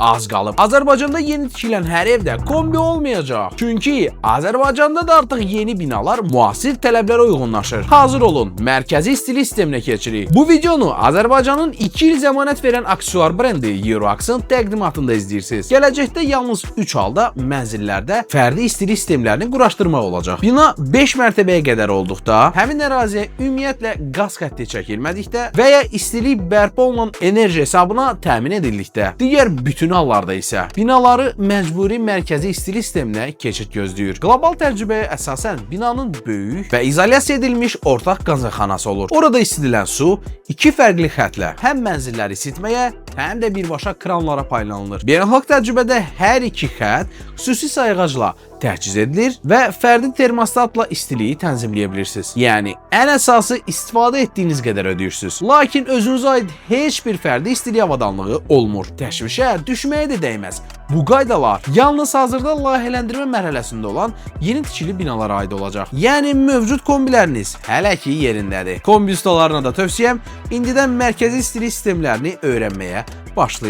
az qalıb. Azərbaycanda yeni tikilən hər evdə kombi olmayacaq. Çünki Azərbaycanda da artıq yeni binalar müasir tələblərə uyğunlaşır. Hazır olun, mərkəzi istilik sisteminə keçirik. Bu videonu Azərbaycanın 2 il zəmanət verən aksesuar brendi Euroaxın təqdimatında izləyirsiniz. Gələcəkdə yalnız 3 halda mənzillərdə fərdi istilik sistemlərini quraşdırmaq olacaq. Bina 5 mərtəbəyə qədər olduqda, həmin əraziyə ümumiyyətlə qaz xətti çəkilmədikdə və ya istilik bərpa olunan enerji hesabına təmin edildikdə, digər bütün hallarda isə binaları məcburi mərkəzi istilik sisteminə keçid gözləyir. Qlobal təcrübəyə əsasən binanın böyük və izolyasiya edilmiş ortaq qazanxanası olur. Orada isitilən su 2 fərqli xəttlə həm mənzilləri isitməyə, həm də birbaşa kranlara paylanılır. Beynəlxalq təcrübədə hər iki xətt xüsusi sayğacla təchiz edilir və fərdi termostatla istiliyi tənzimləyə bilirsiniz. Yəni, ən əsası istifadə etdiyiniz qədər ödəyirsiniz. Lakin özünüzə aid heç bir fərdi istilik avadanlığı olmur. Təşvişə düşməyə də dəyməz. Bu qaydalar yalnız hazırda layihələndirmə mərhələsində olan yeni tikili binalara aid olacaq. Yəni, mövcud kombiləriniz hələ ki yerindədir. Kombi ustalarına da tövsiyəm, indidən mərkəzi istilik sistemlərini öyrənməyə başlayın.